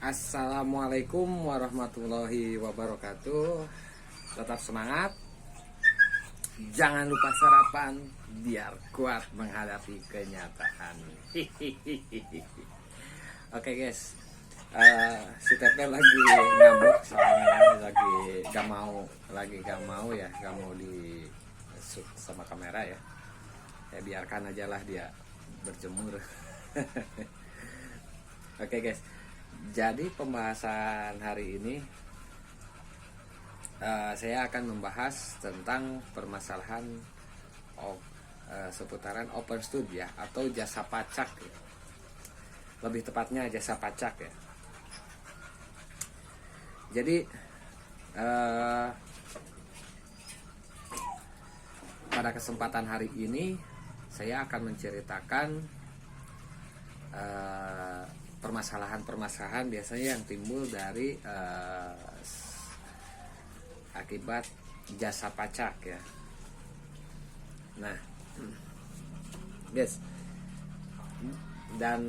Assalamualaikum warahmatullahi wabarakatuh. Tetap semangat. Jangan lupa sarapan biar kuat menghadapi kenyataan. Oke guys, si Tepe lagi ngamuk soalnya lagi gak mau ya, gak mau di shoot sama kamera ya. Ya biarkan aja lah dia berjemur. Oke guys, jadi pembahasan hari ini saya akan membahas tentang permasalahan seputaran open study ya, atau jasa pacak ya. Lebih tepatnya jasa pacak ya. Jadi pada kesempatan hari ini saya akan menceritakan permasalahan-permasalahan biasanya yang timbul dari akibat jasa pacak ya. Nah, guys, dan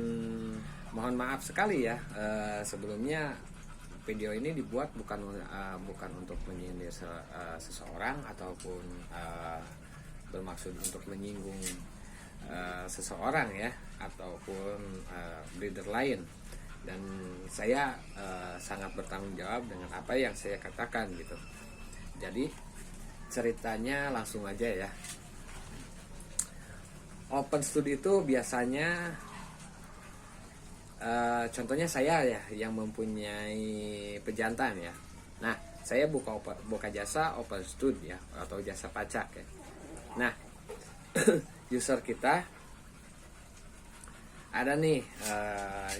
mohon maaf sekali ya, sebelumnya video ini dibuat bukan untuk menyindir seseorang ataupun bermaksud untuk menyinggung seseorang ya, ataupun breeder lain. Dan saya sangat bertanggung jawab dengan apa yang saya katakan gitu. Jadi ceritanya langsung aja ya. Open study itu biasanya contohnya saya ya yang mempunyai pejantan ya. Nah, saya buka jasa open study ya, atau jasa pacak ya. Nah, user kita ada nih,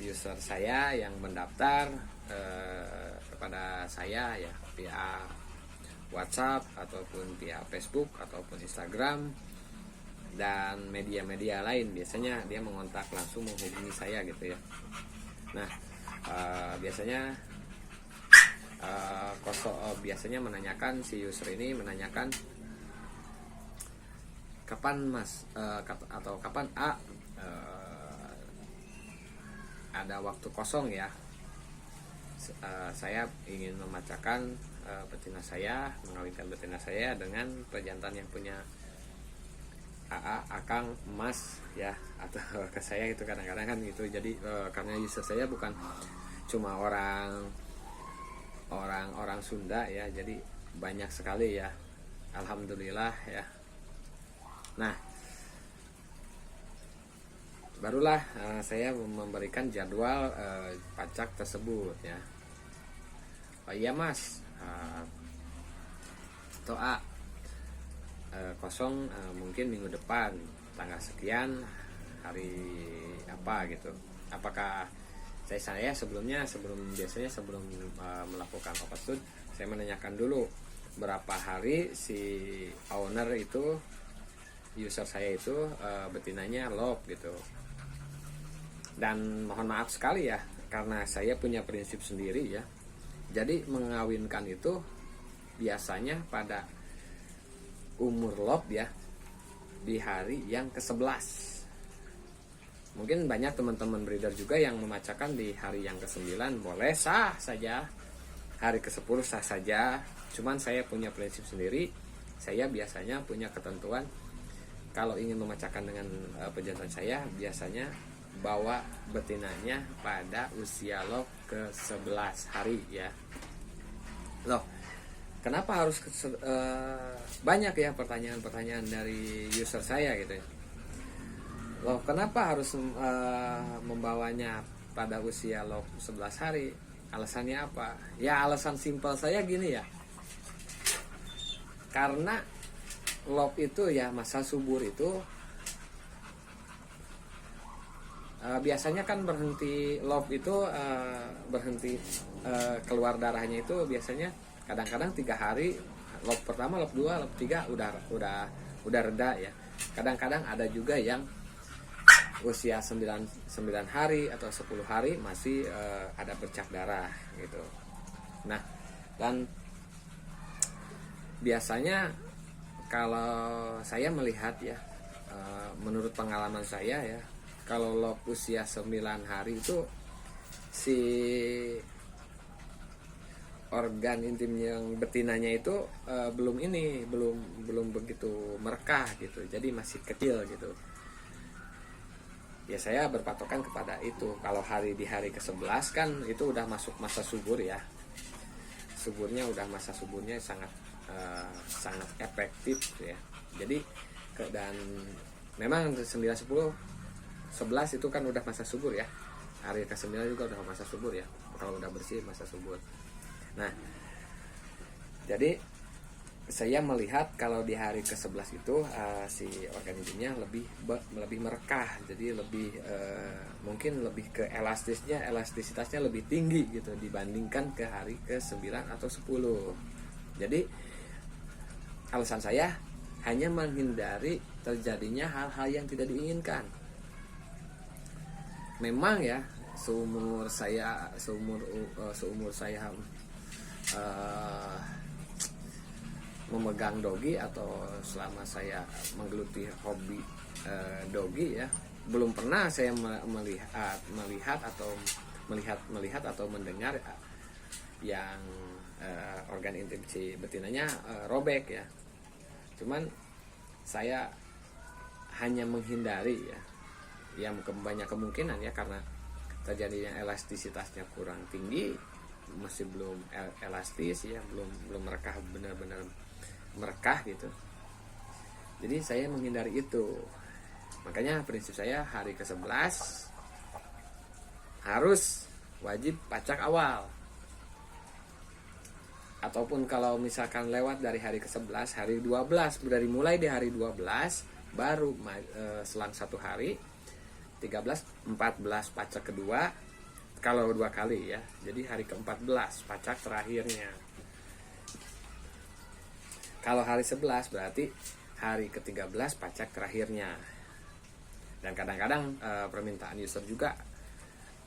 user saya yang mendaftar kepada saya ya via WhatsApp ataupun via Facebook ataupun Instagram dan media-media lain. Biasanya dia mengontak langsung, menghubungi saya gitu ya. Nah, biasanya biasanya menanyakan, si user ini menanyakan kapan mas atau kapan ada waktu kosong ya. Saya ingin memacakkan betina saya, mengawinkan betina saya dengan pejantan yang punya AA, akang, emas ya, atau ke saya itu kadang-kadang kan gitu. Jadi karena user saya bukan cuma orang Sunda ya, jadi banyak sekali ya, alhamdulillah ya. Nah, barulah saya memberikan jadwal pacak tersebut ya. Oh iya mas, toa kosong mungkin minggu depan tanggal sekian, hari apa gitu. Apakah saya sebelum melakukan open study, saya menanyakan dulu berapa hari si owner itu, user saya itu betinanya lob gitu. Dan mohon maaf sekali ya, karena saya punya prinsip sendiri ya. Jadi mengawinkan itu biasanya pada umur lob ya, di hari yang ke-11. Mungkin banyak teman-teman breeder juga yang memacakkan di hari yang ke-9, boleh, sah saja. Hari ke-10 sah saja. Cuman saya punya prinsip sendiri. Saya biasanya punya ketentuan, kalau ingin memacakkan dengan pejantan saya, biasanya bawa betinanya pada usia lob ke-11 hari ya. Loh, kenapa harus banyak ya pertanyaan-pertanyaan dari user saya gitu ya. Loh, kenapa harus membawanya pada usia lob 11 hari? Alasannya apa? Ya alasan simpel saya gini ya. Karena lob itu ya, masa subur itu biasanya kan berhenti lob itu berhenti keluar darahnya itu biasanya kadang-kadang 3 hari, lob pertama, lob 2, lob 3 udah reda ya. Kadang-kadang ada juga yang usia 9 hari atau 10 hari masih ada bercak darah gitu. Nah, dan biasanya kalau saya melihat ya, menurut pengalaman saya ya, kalau lob usia 9 hari itu si organ intim yang betinanya itu belum begitu merekah gitu, jadi masih kecil gitu. Ya saya berpatokan kepada itu. Kalau di hari ke-11 kan itu udah masuk masa subur ya, masa suburnya sangat sangat efektif ya. Jadi dan memang 9, 10, 11 itu kan udah masa subur ya. Hari ke-9 juga udah masa subur ya, kalau udah bersih masa subur. Nah, jadi saya melihat kalau di hari ke-11 itu si organismenya lebih merekah, jadi mungkin lebih ke elastisitasnya lebih tinggi gitu dibandingkan ke hari ke-9 atau 10. Jadi alasan saya hanya menghindari terjadinya hal-hal yang tidak diinginkan. Memang ya seumur saya memegang dogi atau selama saya menggeluti hobi dogi ya, belum pernah saya melihat atau mendengar yang organ intim si betinanya robek ya. Cuman saya hanya menghindari ya banyak kemungkinan ya, karena terjadinya elastisitasnya kurang tinggi, masih belum elastis ya, belum merekah, benar-benar merekah gitu. Jadi saya menghindari itu. Makanya prinsip saya hari ke-11 harus wajib pacak awal. Ataupun kalau misalkan lewat dari hari ke-11, hari 12, dari mulai di hari 12 baru selang 1 hari 13, 14 pacak kedua, kalau 2 kali ya. Jadi hari ke-14 pacak terakhirnya. Kalau hari 11 berarti hari ke-13 pacak terakhirnya. Dan kadang-kadang permintaan user juga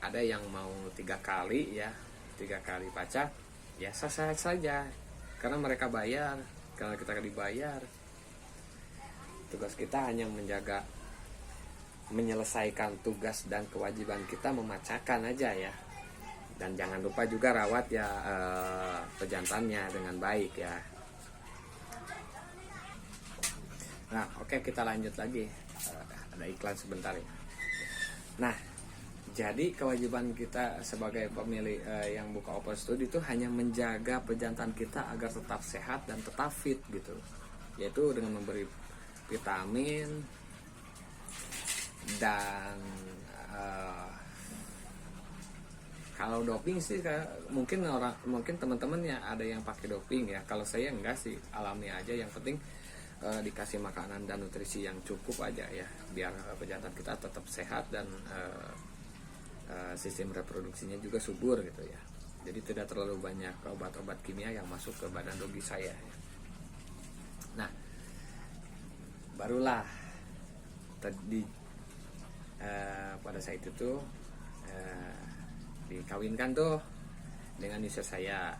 ada yang mau 3 kali ya, 3 kali pacak. Ya sah-sah saja, karena mereka bayar, karena kita dibayar. Tugas kita hanya menyelesaikan tugas dan kewajiban kita, memacakkan aja ya. Dan jangan lupa juga rawat ya pejantannya dengan baik ya. Nah, oke, kita lanjut lagi. Ada iklan sebentar ya. Nah, jadi kewajiban kita sebagai pemilik yang buka open study itu hanya menjaga pejantan kita agar tetap sehat dan tetap fit gitu. Yaitu dengan memberi vitamin dan kalau doping sih mungkin teman-teman ya ada yang pakai doping ya. Kalau saya enggak sih, alami aja. Yang penting dikasih makanan dan nutrisi yang cukup aja ya, biar pejantan kita tetap sehat dan sistem reproduksinya juga subur gitu ya. Jadi tidak terlalu banyak obat-obat kimia yang masuk ke badan dogi saya ya. Nah, barulah tadi pada saat itu tuh dikawinkan tuh dengan user saya.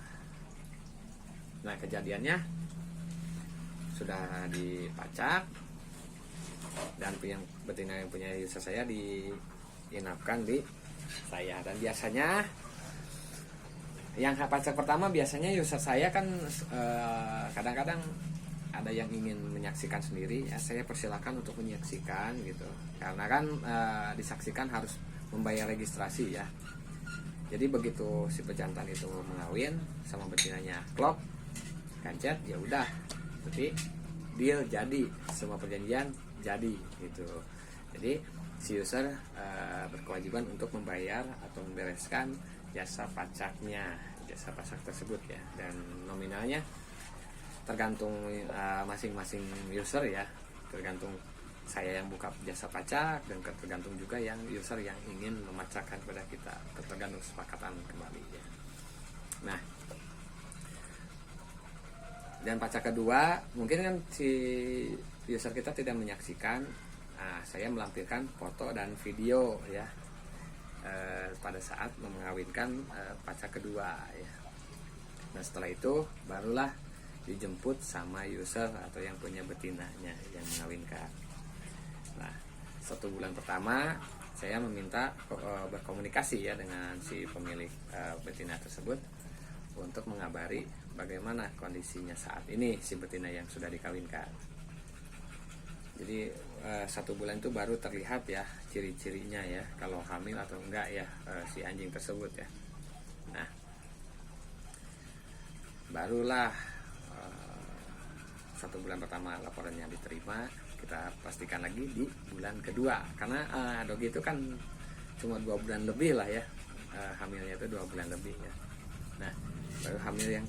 Nah, kejadiannya sudah dipacak dan yang betina yang punya user saya diinapkan di saya. Dan biasanya yang pacak pertama biasanya user saya kan kadang-kadang ada yang ingin menyaksikan sendiri ya, saya persilakan untuk menyaksikan gitu, karena kan disaksikan harus membayar registrasi ya. Jadi begitu si pejantan itu mengawin sama betinanya klop kancet, ya udah, jadi deal jadi, semua perjanjian jadi gitu. Jadi si user berkewajiban untuk membayar atau membereskan jasa pacaknya, jasa pacak tersebut ya. Dan nominalnya tergantung masing-masing user ya, tergantung saya yang buka jasa pacak dan tergantung juga yang user yang ingin memacakkan kepada kita, tergantung kesepakatan kembali ya. Nah, dan pacak kedua mungkin kan si user kita tidak menyaksikan. Nah, saya melampirkan foto dan video ya pada saat mengawinkan pacak kedua ya. Nah, setelah itu barulah dijemput sama user atau yang punya betinanya yang mengawinkan. Nah, 1 bulan pertama saya meminta berkomunikasi ya dengan si pemilik betina tersebut untuk mengabari bagaimana kondisinya saat ini si betina yang sudah dikawinkan. Jadi 1 bulan itu baru terlihat ya ciri-cirinya ya, kalau hamil atau enggak ya si anjing tersebut ya. Nah, barulah 1 bulan pertama laporannya diterima, kita pastikan lagi di bulan kedua, karena dogi itu kan cuma 2 bulan lebih lah ya, hamilnya itu 2 bulan lebih ya. Nah, baru hamil yang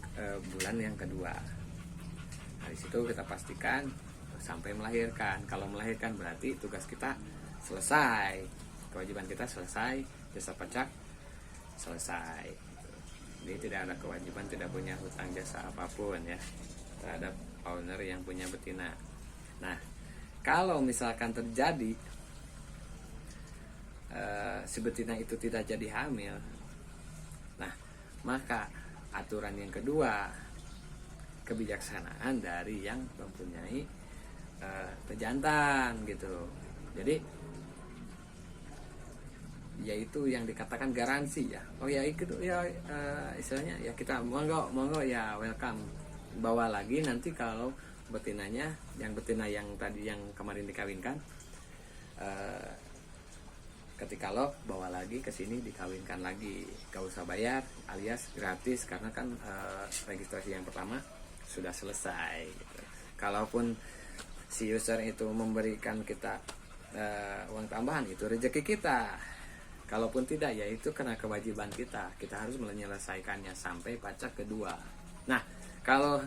bulan yang kedua. Nah, di situ kita pastikan sampai melahirkan. Kalau melahirkan berarti tugas kita selesai, kewajiban kita selesai, jasa pajak selesai. Jadi tidak ada kewajiban, tidak punya hutang jasa apapun ya terhadap owner yang punya betina. Nah, kalau misalkan terjadi si betina itu tidak jadi hamil, nah maka aturan yang kedua, kebijaksanaan dari yang mempunyai pejantan gitu. Jadi yaitu yang dikatakan garansi ya. Oh ya itu ya istilahnya ya, kita monggo ya, welcome, bawa lagi nanti kalau betinanya, yang betina yang tadi yang kemarin dikawinkan, ketika lock bawa lagi ke sini dikawinkan lagi, gak usah bayar alias gratis, karena kan registrasi yang pertama sudah selesai gitu. Kalaupun si user itu memberikan kita uang tambahan, itu rezeki kita. Kalaupun tidak, ya itu karena kewajiban kita harus menyelesaikannya sampai pacak kedua. Nah, kalau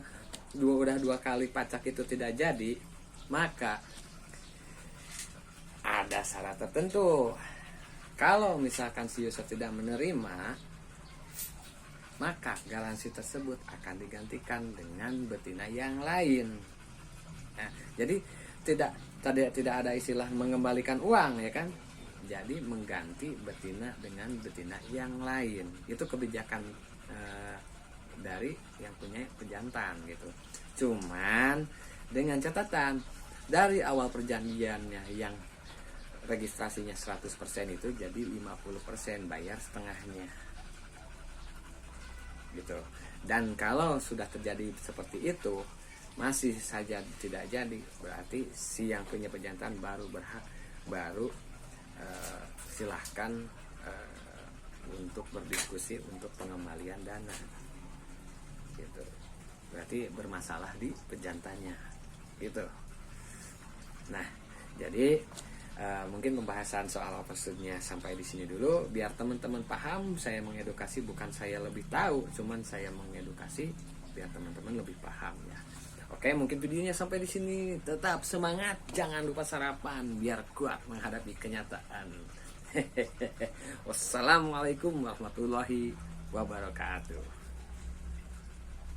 udah 2 kali pacak itu tidak jadi, maka ada syarat tertentu. Kalau misalkan si user tidak menerima, maka garansi tersebut akan digantikan dengan betina yang lain. Nah, jadi tidak ada istilah mengembalikan uang ya kan. Jadi mengganti betina dengan betina yang lain. Itu kebijakan dari yang punya pejantan gitu. Cuman dengan catatan dari awal perjanjiannya yang registrasinya 100% itu jadi 50% bayar setengahnya gitu. Dan kalau sudah terjadi seperti itu masih saja tidak jadi, berarti si yang punya pejantan baru silahkan untuk berdiskusi untuk pengembalian dana gitu. Berarti bermasalah di pejantannya gitu. Nah, jadi mungkin pembahasan soal overstoodnya sampai di sini dulu, biar teman-teman paham. Saya mengedukasi, bukan saya lebih tahu, cuman saya mengedukasi biar teman-teman lebih paham ya. Oke, mungkin videonya sampai di sini. Tetap semangat, jangan lupa sarapan biar kuat menghadapi kenyataan. Wassalamualaikum warahmatullahi wabarakatuh.